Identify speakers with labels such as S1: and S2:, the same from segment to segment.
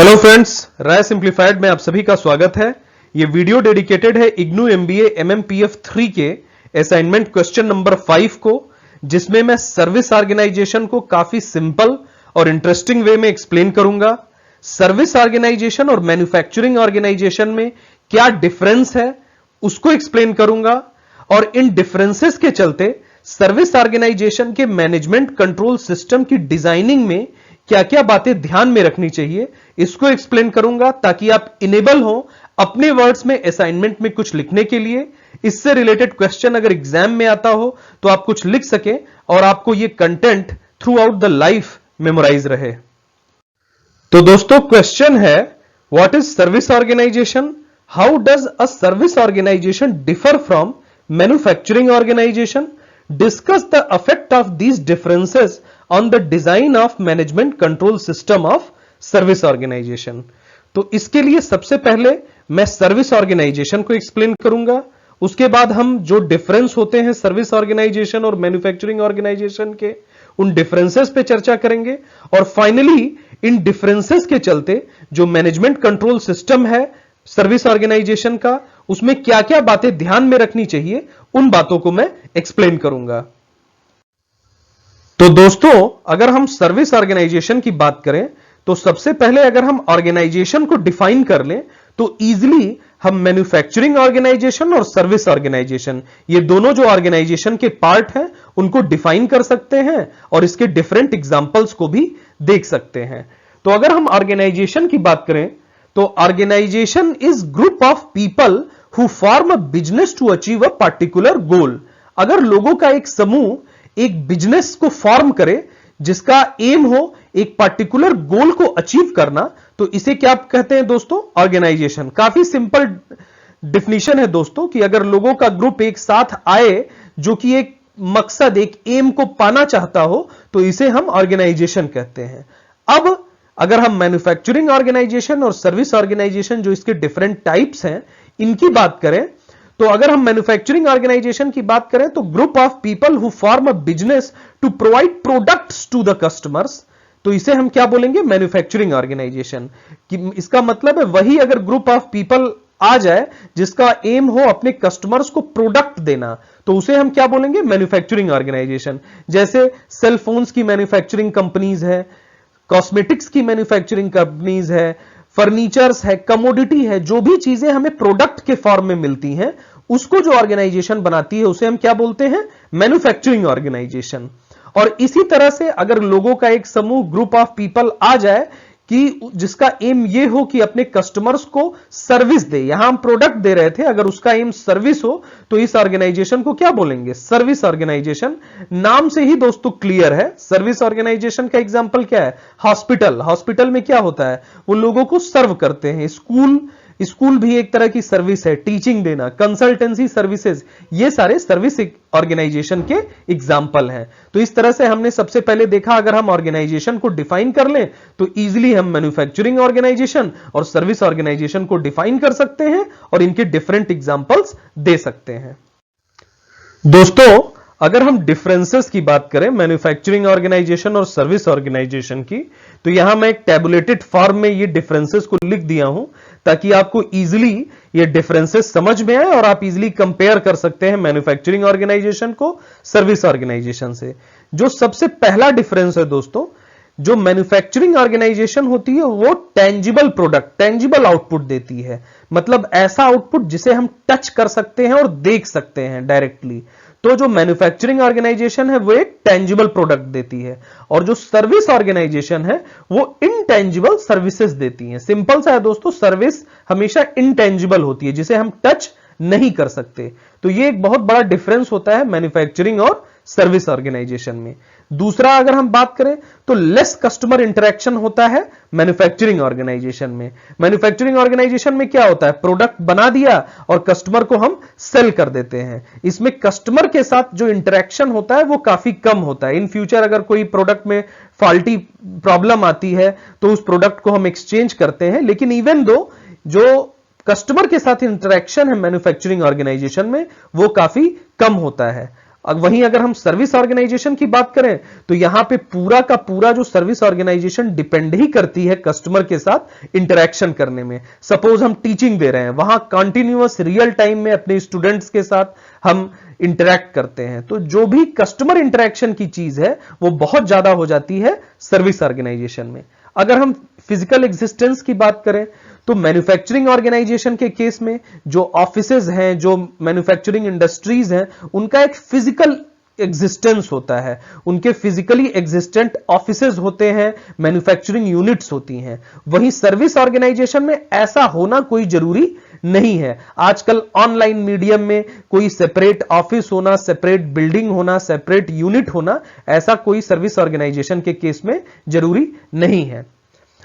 S1: Hello friends, राय simplified में आप सभी का स्वागत है। यह वीडियो डेडिकेटेड है इग्नू एमबीए एमएमपीएफ 3 के असाइनमेंट क्वेश्चन नंबर 5 को, जिसमें मैं सर्विस ऑर्गेनाइजेशन को काफी सिंपल और इंटरेस्टिंग वे में एक्सप्लेन करूंगा। सर्विस ऑर्गेनाइजेशन और मैन्युफैक्चरिंग ऑर्गेनाइजेशन में क्या डिफरेंस है उसको एक्सप्लेन करूंगा, और इन डिफरेंसेस के चलते सर्विस ऑर्गेनाइजेशन के मैनेजमेंट कंट्रोल सिस्टम की डिजाइनिंग में क्या क्या बातें ध्यान में रखनी चाहिए इसको एक्सप्लेन करूंगा, ताकि आप इनेबल हो अपने वर्ड्स में असाइनमेंट में कुछ लिखने के लिए। इससे रिलेटेड क्वेश्चन अगर एग्जाम में आता हो तो आप कुछ लिख सके और आपको यह content throughout the life memorise रहे। तो दोस्तों, क्वेश्चन है, what is service organisation? How does a service organisation differ from manufacturing organisation? Discuss the effect of these differences on the design of management control system of service organization। तो इसके लिए सबसे पहले मैं सर्विस ऑर्गेनाइजेशन को explain करूंगा, उसके बाद हम जो डिफरेंस होते हैं सर्विस ऑर्गेनाइजेशन और मैन्युफैक्चरिंग ऑर्गेनाइजेशन के, उन डिफरेंसेस पे चर्चा करेंगे, और फाइनली इन डिफरेंसेस के चलते जो मैनेजमेंट कंट्रोल सिस्टम है सर्विस ऑर्गेनाइजेशन का, उसमें क्या क्या बातें ध्यान में रखनी चाहिए, उन बातों को मैं एक्सप्लेन करूंगा। तो दोस्तों, अगर हम सर्विस ऑर्गेनाइजेशन की बात करें तो सबसे पहले अगर हम ऑर्गेनाइजेशन को डिफाइन कर लें तो इजीली हम मैन्युफैक्चरिंग ऑर्गेनाइजेशन और सर्विस ऑर्गेनाइजेशन, ये दोनों जो ऑर्गेनाइजेशन के पार्ट हैं, उनको डिफाइन कर सकते हैं और इसके डिफरेंट एग्जांपल्स को भी देख सकते हैं। तो अगर हम ऑर्गेनाइजेशन की बात करें तो organisation is group of people who form a business to achieve a particular goal. अगर लोगों का एक समूह एक बिजनेस को फॉर्म करे जिसका एम हो एक पर्टिकुलर गोल को अचीव करना, तो इसे क्या कहते हैं दोस्तों? ऑर्गेनाइजेशन। काफी सिंपल डिफिनीशन है दोस्तों कि अगर लोगों का ग्रुप एक साथ आए जो कि एक मकसद एक एम को पाना चाहता हो, तो इसे हम ऑर्गेनाइजेशन कहते हैं। अब अगर हम मैन्युफैक्चरिंग ऑर्गेनाइजेशन और सर्विस ऑर्गेनाइजेशन, जो इसके डिफरेंट टाइप्स हैं, इनकी बात करें तो अगर हम मैन्युफैक्चरिंग ऑर्गेनाइजेशन की बात करें तो group of people who form a business to provide products to the customers, तो इसे हम क्या बोलेंगे? Manufacturing organisation. इसका मतलब है वही अगर ग्रुप ऑफ पीपल आ जाए जिसका एम हो अपने कस्टमर्स को प्रोडक्ट देना, तो उसे हम क्या बोलेंगे? Manufacturing organisation. जैसे सेल फोन्स की मैन्युफैक्चरिंग कंपनीज है, कॉस्मेटिक्स की मैन्युफैक्चरिंग कंपनीज है, फर्नीचर्स है, कमोडिटी है, जो भी चीजें हमें प्रोडक्ट के फॉर्म में मिलती हैं, उसको जो ऑर्गेनाइजेशन बनाती है उसे हम क्या बोलते हैं? Manufacturing organisation. और इसी तरह से अगर लोगों का एक समूह ग्रुप ऑफ पीपल आ जाए कि जिसका एम ये हो कि अपने कस्टमर्स को सर्विस दे, यहां हम प्रोडक्ट दे रहे थे, अगर उसका एम सर्विस हो तो इस ऑर्गेनाइजेशन को क्या बोलेंगे? Service organisation. नाम से ही दोस्तों क्लियर है, सर्विस ऑर्गेनाइजेशन का एग्जांपल क्या है? हॉस्पिटल। हॉस्पिटल में क्या होता है? वो लोगों को सर्व करते हैं। स्कूल भी एक तरह की सर्विस है, टीचिंग देना, कंसल्टेंसी सर्विसेज, ये सारे सर्विस ऑर्गेनाइजेशन के एग्जांपल हैं। तो इस तरह से हमने सबसे पहले देखा, अगर हम ऑर्गेनाइजेशन को डिफाइन कर लें तो इजीली हम मैन्युफैक्चरिंग ऑर्गेनाइजेशन और सर्विस ऑर्गेनाइजेशन को डिफाइन कर सकते हैं और इनके डिफरेंट एग्जांपल्स दे सकते हैं। दोस्तों, अगर हम डिफरेंसेस की बात करें मैन्युफैक्चरिंग ऑर्गेनाइजेशन और सर्विस ऑर्गेनाइजेशन की, तो यहां मैं एक टैबुलेटेड फॉर्म में ये डिफरेंसेस को लिख दिया हूं ताकि आपको इजीली ये डिफरेंसेस समझ में आए और आप इजीली कंपेयर कर सकते हैं मैन्युफैक्चरिंग ऑर्गेनाइजेशन को सर्विस ऑर्गेनाइजेशन से। जो सबसे पहला डिफरेंस है दोस्तों, जो मैन्युफैक्चरिंग ऑर्गेनाइजेशन होती है वो टेंजिबल प्रोडक्ट, टेंजिबल आउटपुट देती है। मतलब ऐसा आउटपुट जिसे हम टच कर सकते हैं और देख सकते हैं डायरेक्टली। तो जो मैन्युफैक्चरिंग ऑर्गेनाइजेशन है वो एक टेंजिबल प्रोडक्ट देती है, और जो सर्विस ऑर्गेनाइजेशन है वो इनटेंजिबल सर्विसेज देती है। सिंपल सा है दोस्तों, सर्विस हमेशा इनटेंजिबल होती है, जिसे हम टच नहीं कर सकते। तो ये एक बहुत बड़ा डिफरेंस होता है मैन्युफैक्चरिंग और सर्विस ऑर्गेनाइजेशन में। दूसरा, अगर हम बात करें तो लेस कस्टमर इंटरेक्शन होता है मैन्युफैक्चरिंग ऑर्गेनाइजेशन में। मैन्युफैक्चरिंग ऑर्गेनाइजेशन में क्या होता है? प्रोडक्ट बना दिया और कस्टमर को हम सेल कर देते हैं। इसमें कस्टमर के साथ जो इंटरेक्शन होता है वो काफी कम होता है। इन फ्यूचर अगर कोई प्रोडक्ट में फॉल्टी प्रॉब्लम आती है तो उस प्रोडक्ट को हम एक्सचेंज करते हैं, लेकिन इवन दो जो कस्टमर के साथ इंटरेक्शन है मैन्युफैक्चरिंग ऑर्गेनाइजेशन में वो काफी कम होता है। अब वहीं अगर हम सर्विस ऑर्गेनाइजेशन की बात करें तो यहां पे पूरा का पूरा जो सर्विस ऑर्गेनाइजेशन डिपेंड ही करती है कस्टमर के साथ इंटरेक्शन करने में। सपोज हम टीचिंग दे रहे हैं, वहां कंटिन्यूअस रियल टाइम में अपने स्टूडेंट्स के साथ हम इंटरेक्ट करते हैं, तो जो भी कस्टमर इंटरेक्शन की चीज है वो बहुत ज्यादा हो जाती है सर्विस ऑर्गेनाइजेशन में। अगर हम फिजिकल एग्जिस्टेंस की बात करें तो मैन्युफैक्चरिंग ऑर्गेनाइजेशन के केस में जो ऑफिसेज हैं, जो मैन्युफैक्चरिंग इंडस्ट्रीज हैं, उनका एक फिजिकल एग्जिस्टेंस होता है, उनके फिजिकली एग्जिस्टेंट ऑफिसेज होते हैं, मैन्युफैक्चरिंग यूनिट्स होती हैं। वहीं सर्विस ऑर्गेनाइजेशन में ऐसा होना कोई जरूरी नहीं है। आजकल ऑनलाइन मीडियम में कोई सेपरेट ऑफिस होना, सेपरेट बिल्डिंग होना, सेपरेट यूनिट होना, ऐसा कोई सर्विस ऑर्गेनाइजेशन के केस में जरूरी नहीं है।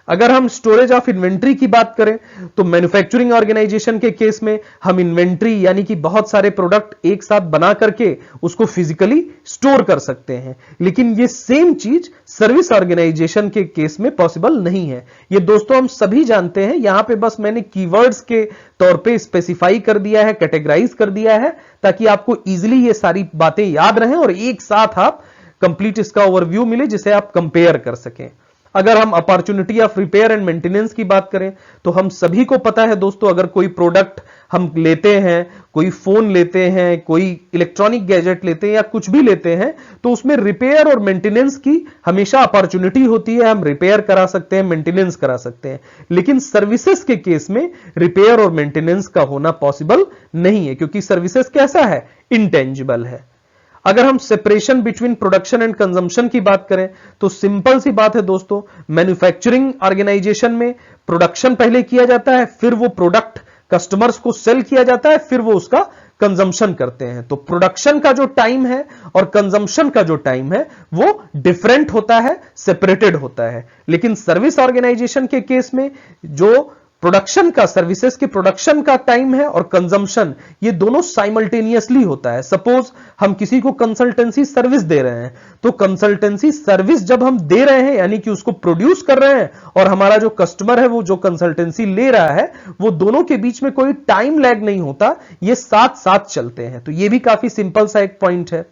S1: अगर हम स्टोरेज ऑफ इन्वेंट्री की बात करें तो मैन्युफैक्चरिंग ऑर्गेनाइजेशन के केस में हम इन्वेंट्री यानी कि बहुत सारे प्रोडक्ट एक साथ बना करके उसको फिजिकली स्टोर कर सकते हैं, लेकिन ये सेम चीज सर्विस ऑर्गेनाइजेशन के केस में पॉसिबल नहीं है। ये दोस्तों हम सभी जानते हैं, यहां पे बस मैंने कीवर्ड्स के तौर पे स्पेसिफाई कर दिया है, कैटेगराइज कर दिया है, ताकि आपको इजीली ये सारी बातें याद रहें और एक साथ आप कंप्लीट इसका ओवरव्यू मिले जिसे आप कंपेयर कर सकें। अगर हम opportunity of repair and maintenance की बात करें तो हम सभी को पता है दोस्तों, अगर कोई प्रोडक्ट हम लेते हैं, कोई फोन लेते हैं, कोई इलेक्ट्रॉनिक गैजेट लेते हैं या कुछ भी लेते हैं, तो उसमें रिपेयर और मेंटेनेंस की हमेशा अपॉर्चुनिटी होती है। हम रिपेयर करा सकते हैं, मेंटेनेंस करा सकते हैं, लेकिन सर्विसेज के केस में रिपेयर और मेंटेनेंस का होना पॉसिबल नहीं है, क्योंकि सर्विसेज कैसा है, इंटेंजिबल है। अगर हम separation between production and consumption की बात करें तो सिंपल सी बात है दोस्तों, मैन्युफैक्चरिंग ऑर्गेनाइजेशन में प्रोडक्शन पहले किया जाता है, फिर वो प्रोडक्ट कस्टमर्स को सेल किया जाता है, फिर वो उसका कंजम्पशन करते हैं। तो प्रोडक्शन का जो टाइम है और कंजम्पशन का जो टाइम है वो डिफरेंट होता है, सेपरेटेड होता है। लेकिन सर्विस ऑर्गेनाइजेशन के केस में जो प्रोडक्शन का, सर्विसेज के प्रोडक्शन का टाइम है और कंजम्पशन, ये दोनों साइमल्टेनियसली होता है। सपोज हम किसी को कंसल्टेंसी सर्विस दे रहे हैं, तो कंसल्टेंसी सर्विस जब हम दे रहे हैं यानी कि उसको प्रोड्यूस कर रहे हैं, और हमारा जो कस्टमर है वो जो कंसल्टेंसी ले रहा है, वो दोनों के बीच में कोई टाइम लैग नहीं होता, ये साथ साथ चलते हैं। तो ये भी काफी सिंपल सा एक पॉइंट है।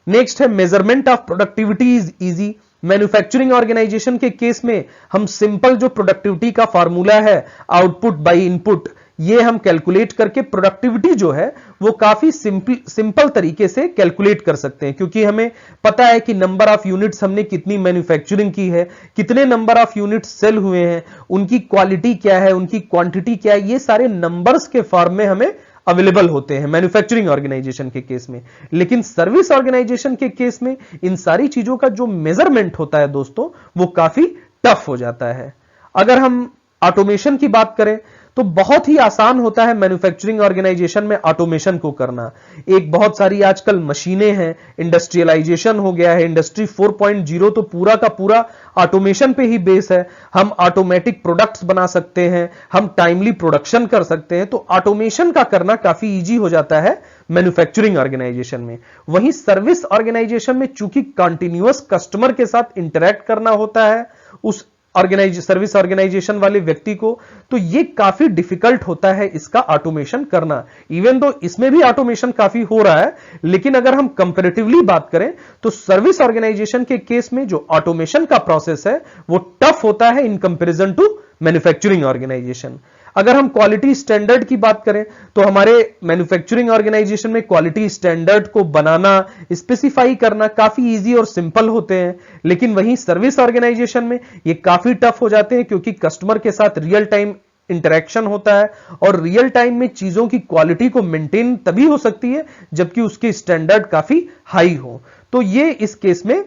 S1: नेक्स्ट है measurement of productivity is easy. Manufacturing organisation के केस में हम सिंपल जो प्रोडक्टिविटी का फार्मूला है, आउटपुट बाय इनपुट, ये हम कैलकुलेट करके प्रोडक्टिविटी जो है वो काफी सिंपल तरीके से कैलकुलेट कर सकते हैं, क्योंकि हमें पता है कि नंबर ऑफ यूनिट्स हमने कितनी मैन्युफैक्चरिंग की है, कितने नंबर ऑफ यूनिट्स सेल हुए हैं, उनकी क्वालिटी क्या है, उनकी क्वांटिटी क्या है, ये सारे नंबर्स के फॉर्म में हमें अवेलेबल होते हैं मैन्युफैक्चरिंग ऑर्गेनाइजेशन के केस में। लेकिन सर्विस ऑर्गेनाइजेशन के केस में इन सारी चीजों का जो मेजरमेंट होता है दोस्तों वो काफी टफ हो जाता है। अगर हम ऑटोमेशन की बात करें तो बहुत ही आसान होता है मैन्युफैक्चरिंग ऑर्गेनाइजेशन में ऑटोमेशन को करना। एक बहुत सारी आजकल मशीनें हैं, इंडस्ट्रियलाइजेशन हो गया है, इंडस्ट्री 4.0 तो पूरा का पूरा ऑटोमेशन पे ही बेस है। हम ऑटोमेटिक प्रोडक्ट्स बना सकते हैं, हम टाइमली प्रोडक्शन कर सकते हैं, तो ऑटोमेशन का करना काफी इजी हो जाता है मैन्युफैक्चरिंग ऑर्गेनाइजेशन में। वहीं सर्विस ऑर्गेनाइजेशन में चूंकि कंटिन्यूअस कस्टमर के साथ इंटरैक्ट करना होता है उस सर्विस ऑर्गेनाइजेशन वाले व्यक्ति को, तो ये काफी डिफिकल्ट होता है इसका ऑटोमेशन करना। इवन दो इसमें भी ऑटोमेशन काफी हो रहा है, लेकिन अगर हम कंपैरेटिवली बात करें तो सर्विस ऑर्गेनाइजेशन के केस में जो ऑटोमेशन का प्रोसेस है वो टफ होता है in comparison to manufacturing organisation. अगर हम क्वालिटी स्टैंडर्ड की बात करें तो हमारे मैन्युफैक्चरिंग ऑर्गेनाइजेशन में क्वालिटी स्टैंडर्ड को बनाना, स्पेसिफाई करना काफी इजी और सिंपल होते हैं, लेकिन वहीं सर्विस ऑर्गेनाइजेशन में ये काफी टफ हो जाते हैं, क्योंकि कस्टमर के साथ रियल टाइम इंटरेक्शन होता है और रियल टाइम में चीजों की क्वालिटी को मेंटेन तभी हो सकती है जबकि उसके स्टैंडर्ड काफी हाई हो। तो ये इस केस में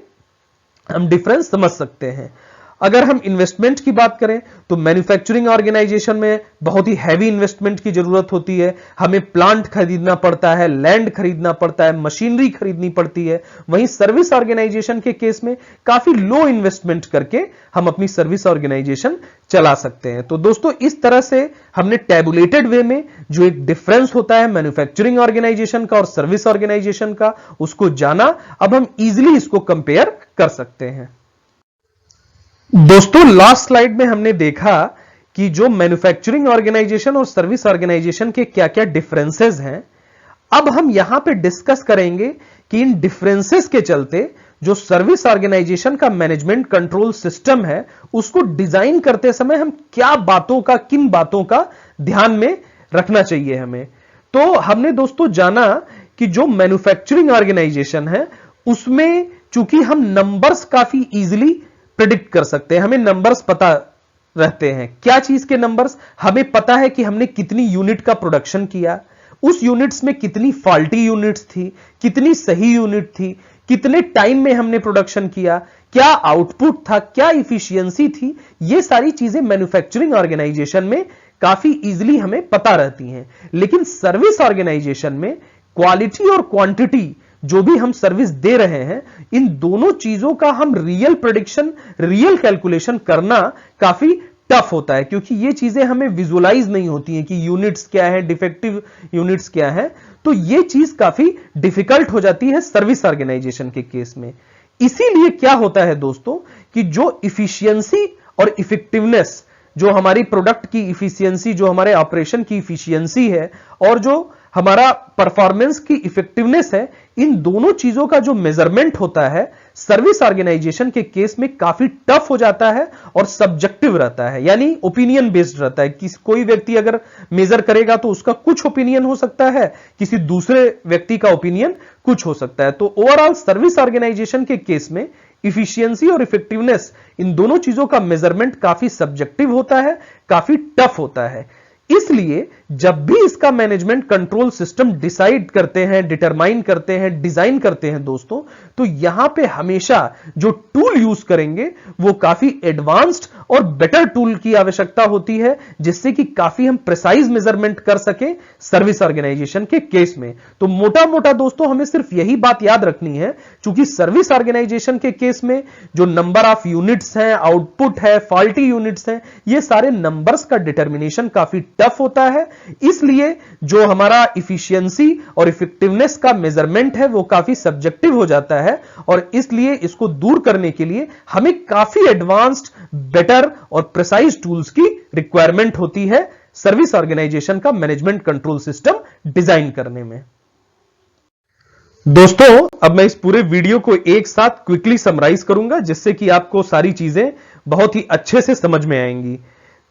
S1: हम डिफरेंस समझ सकते हैं। अगर हम इन्वेस्टमेंट की बात करें तो मैन्युफैक्चरिंग ऑर्गेनाइजेशन में बहुत ही हैवी इन्वेस्टमेंट की जरूरत होती है। हमें प्लांट खरीदना पड़ता है, लैंड खरीदना पड़ता है, मशीनरी खरीदनी पड़ती है। वहीं सर्विस ऑर्गेनाइजेशन के केस में काफी लो इन्वेस्टमेंट करके हम अपनी सर्विस ऑर्गेनाइजेशन चला सकते हैं। तो दोस्तों इस तरह से हमने टैबुलेटेड वे में जो एक डिफरेंस होता है मैन्युफैक्चरिंग ऑर्गेनाइजेशन का और सर्विस ऑर्गेनाइजेशन का उसको जाना। अब हम इजीली इसको कंपेयर कर सकते हैं। दोस्तों लास्ट स्लाइड में हमने देखा कि जो मैन्युफैक्चरिंग ऑर्गेनाइजेशन और सर्विस ऑर्गेनाइजेशन के क्या क्या डिफरेंसेस हैं। अब हम यहां पे डिस्कस करेंगे कि इन डिफरेंसेस के चलते जो सर्विस ऑर्गेनाइजेशन का मैनेजमेंट कंट्रोल सिस्टम है उसको डिजाइन करते समय हम किन बातों का ध्यान में रखना चाहिए हमें। तो हमने दोस्तों जाना कि जो मैन्युफैक्चरिंग ऑर्गेनाइजेशन है उसमें चूंकि हम नंबर्स काफी इजीली प्रिडिक्ट कर सकते हैं, हमें नंबर्स पता रहते हैं। क्या चीज के नंबर्स? हमें पता है कि हमने कितनी यूनिट का प्रोडक्शन किया, उस यूनिट्स में कितनी फॉल्टी यूनिट्स थी, कितनी सही यूनिट थी, कितने टाइम में हमने प्रोडक्शन किया, क्या आउटपुट था, क्या इफिशियंसी थी। ये सारी चीजें मैन्युफैक्चरिंग ऑर्गेनाइजेशन में काफी इजीली हमें पता रहती हैं। लेकिन सर्विस ऑर्गेनाइजेशन में क्वालिटी और क्वांटिटी जो भी हम सर्विस दे रहे हैं, इन दोनों चीजों का हम रियल प्रेडिक्शन, रियल कैलकुलेशन करना काफी टफ होता है, क्योंकि ये चीजें हमें विजुअलाइज नहीं होती हैं कि यूनिट्स क्या है, डिफेक्टिव यूनिट्स क्या है। तो ये चीज काफी डिफिकल्ट हो जाती है सर्विस ऑर्गेनाइजेशन के केस में। इसीलिए क्या होता है दोस्तों कि जो इफिशियंसी और इफेक्टिवनेस, जो हमारी प्रोडक्ट की इफिशियंसी, जो हमारे ऑपरेशन की इफिशियंसी है और जो हमारा परफॉर्मेंस की इफेक्टिवनेस है, इन दोनों चीजों का जो मेजरमेंट होता है सर्विस ऑर्गेनाइजेशन के केस में काफी टफ हो जाता है और सब्जेक्टिव रहता है, यानी ओपिनियन बेस्ड रहता है। कोई व्यक्ति अगर मेजर करेगा तो उसका कुछ ओपिनियन हो सकता है, किसी दूसरे व्यक्ति का ओपिनियन कुछ हो सकता है। तो ओवरऑल सर्विस ऑर्गेनाइजेशन के केस में इफिशियंसी और इफेक्टिवनेस, इन दोनों चीजों का मेजरमेंट काफी सब्जेक्टिव होता है, काफी टफ होता है। इसलिए जब भी इसका मैनेजमेंट कंट्रोल सिस्टम डिसाइड करते हैं, डिटरमाइन करते हैं, डिजाइन करते हैं दोस्तों, तो यहां पे हमेशा जो टूल यूज करेंगे वो काफी एडवांस्ड और बेटर टूल की आवश्यकता होती है, जिससे कि काफी हम प्रिसाइज मेजरमेंट कर सके सर्विस ऑर्गेनाइजेशन के केस में। तो मोटा मोटा दोस्तों हमें सिर्फ यही बात याद रखनी है, क्योंकि सर्विस ऑर्गेनाइजेशन के केस में जो नंबर ऑफ यूनिट्स हैं, आउटपुट है, फॉल्टी यूनिट्स हैं, ये सारे नंबर्स का डिटर्मिनेशन काफी टफ होता है। इसलिए जो हमारा इफिशियंसी और इफेक्टिवनेस का मेजरमेंट है वो काफी सब्जेक्टिव हो जाता है, और इसलिए इसको दूर करने के लिए हमें काफी एडवांस्ड, बेटर और प्रिसाइज टूल्स की रिक्वायरमेंट होती है सर्विस ऑर्गेनाइजेशन का मैनेजमेंट कंट्रोल सिस्टम डिजाइन करने में। दोस्तों अब मैं इस पूरे वीडियो को एक साथ क्विकली समराइज करूंगा, जिससे कि आपको सारी चीजें बहुत ही अच्छे से समझ में आएंगी।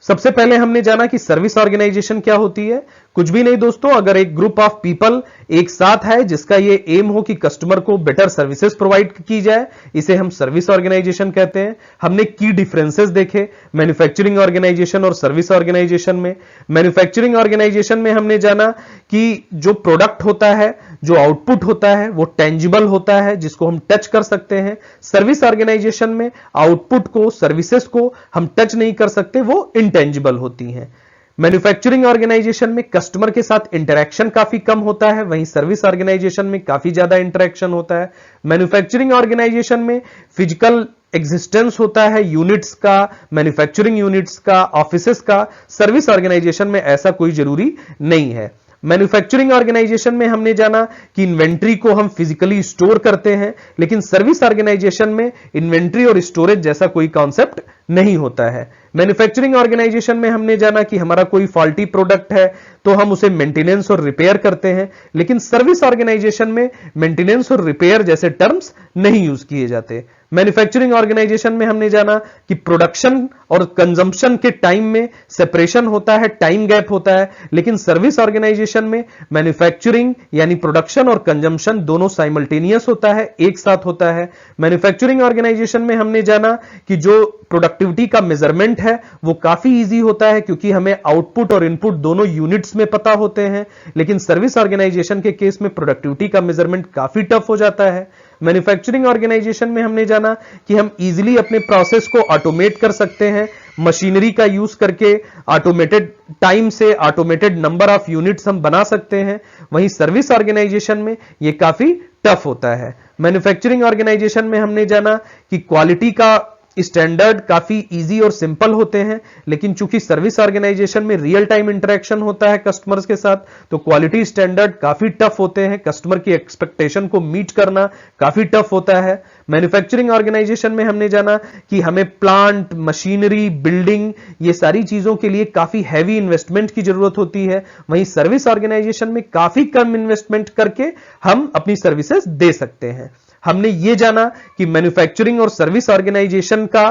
S1: सबसे पहले हमने जाना कि सर्विस ऑर्गेनाइजेशन क्या होती है। कुछ भी नहीं दोस्तों, अगर एक ग्रुप ऑफ पीपल एक साथ है जिसका ये एम हो कि कस्टमर को बेटर सर्विसेज प्रोवाइड की जाए, इसे हम सर्विस ऑर्गेनाइजेशन कहते हैं। हमने की डिफरेंसेस देखे मैन्युफैक्चरिंग ऑर्गेनाइजेशन और सर्विस ऑर्गेनाइजेशन में। मैन्युफैक्चरिंग ऑर्गेनाइजेशन में हमने जाना कि जो प्रोडक्ट होता है, जो आउटपुट होता है, वो टेंजिबल होता है, जिसको हम टच कर सकते हैं। सर्विस ऑर्गेनाइजेशन में आउटपुट को, सर्विसेज को हम टच नहीं कर सकते, वो इंटेंजिबल होती हैं। मैन्युफैक्चरिंग ऑर्गेनाइजेशन में कस्टमर के साथ इंटरेक्शन काफी कम होता है, वहीं सर्विस ऑर्गेनाइजेशन में काफी ज्यादा इंटरेक्शन होता है। मैन्युफैक्चरिंग ऑर्गेनाइजेशन में फिजिकल एग्जिस्टेंस होता है यूनिट्स का, मैन्युफैक्चरिंग यूनिट्स का, ऑफिसेस का। सर्विस ऑर्गेनाइजेशन में ऐसा कोई जरूरी नहीं है। मैन्युफैक्चरिंग ऑर्गेनाइजेशन में हमने जाना कि इन्वेंट्री को हम फिजिकली स्टोर करते हैं, लेकिन सर्विस ऑर्गेनाइजेशन में इन्वेंट्री और स्टोरेज जैसा कोई कॉन्सेप्ट नहीं होता है। मैन्युफैक्चरिंग ऑर्गेनाइजेशन में हमने जाना कि हमारा कोई फॉल्टी प्रोडक्ट है तो हम उसे मेंटेनेंस और रिपेयर करते हैं, लेकिन सर्विस ऑर्गेनाइजेशन में मेंटेनेंस और रिपेयर जैसे टर्म्स नहीं यूज किए जाते। मैन्युफैक्चरिंग ऑर्गेनाइजेशन में हमने जाना कि प्रोडक्शन और कंजम्पशन के टाइम में सेपरेशन होता है, टाइम गैप होता है, लेकिन सर्विस ऑर्गेनाइजेशन में मैन्युफैक्चरिंग यानी प्रोडक्शन और कंजम्पशन दोनों साइमल्टेनियस होता है, एक साथ होता है। मैन्युफैक्चरिंग ऑर्गेनाइजेशन में हमने जाना कि जो प्रोडक्टिविटी का मेजरमेंट है वो काफी इजी होता है, क्योंकि हमें आउटपुट और इनपुट दोनों यूनिट्स में पता होते हैं, लेकिन सर्विस ऑर्गेनाइजेशन के केस में प्रोडक्टिविटी का मेजरमेंट काफी टफ हो जाता है। मैन्युफैक्चरिंग ऑर्गेनाइजेशन में हमने जाना कि हम इजीली अपने प्रोसेस को ऑटोमेट कर सकते हैं, मशीनरी का यूज करके ऑटोमेटेड टाइम से ऑटोमेटेड नंबर ऑफ यूनिट्स हम बना सकते हैं, वहीं सर्विस ऑर्गेनाइजेशन में यह काफी टफ होता है। मैन्युफैक्चरिंग ऑर्गेनाइजेशन में हमने जाना कि क्वालिटी का स्टैंडर्ड काफी इजी और सिंपल होते हैं, लेकिन चूंकि सर्विस ऑर्गेनाइजेशन में रियल टाइम इंटरेक्शन होता है कस्टमर्स के साथ, तो क्वालिटी स्टैंडर्ड काफी टफ होते हैं। कस्टमर की एक्सपेक्टेशन को मीट करना काफी टफ होता है। मैन्युफैक्चरिंग ऑर्गेनाइजेशन में हमने जाना कि हमें प्लांट, मशीनरी, बिल्डिंग, ये सारी चीजों के लिए काफी हैवी इन्वेस्टमेंट की जरूरत होती है। वहीं सर्विस ऑर्गेनाइजेशन में काफी कम इन्वेस्टमेंट करके हम अपनी सर्विसेज दे सकते हैं। हमने ये जाना कि मैन्युफैक्चरिंग और सर्विस ऑर्गेनाइजेशन का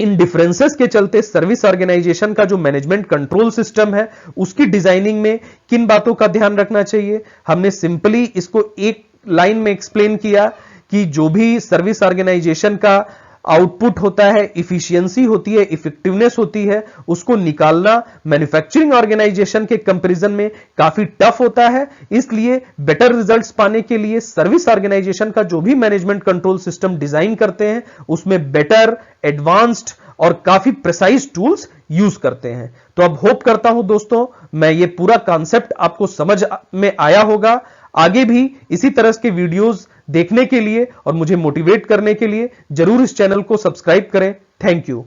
S1: इन डिफरेंसेस के चलते सर्विस ऑर्गेनाइजेशन का जो मैनेजमेंट कंट्रोल सिस्टम है उसकी डिजाइनिंग में किन बातों का ध्यान रखना चाहिए। हमने सिंपली इसको एक लाइन में एक्सप्लेन किया कि जो भी सर्विस ऑर्गेनाइजेशन का आउटपुट होता है, इफिशियंसी होती है, इफेक्टिवनेस होती है, उसको निकालना मैन्युफैक्चरिंग ऑर्गेनाइजेशन के कंपैरिजन में काफी टफ होता है। इसलिए बेटर रिजल्ट्स पाने के लिए सर्विस ऑर्गेनाइजेशन का जो भी मैनेजमेंट कंट्रोल सिस्टम डिजाइन करते हैं उसमें बेटर, एडवांस्ड और काफी प्रिसाइज टूल्स यूज करते हैं। तो अब होप करता हूं दोस्तों मैं ये पूरा कॉन्सेप्ट आपको समझ में आया होगा। आगे भी इसी तरह के वीडियोस देखने के लिए और मुझे मोटिवेट करने के लिए जरूर इस चैनल को सब्सक्राइब करें। Thank you.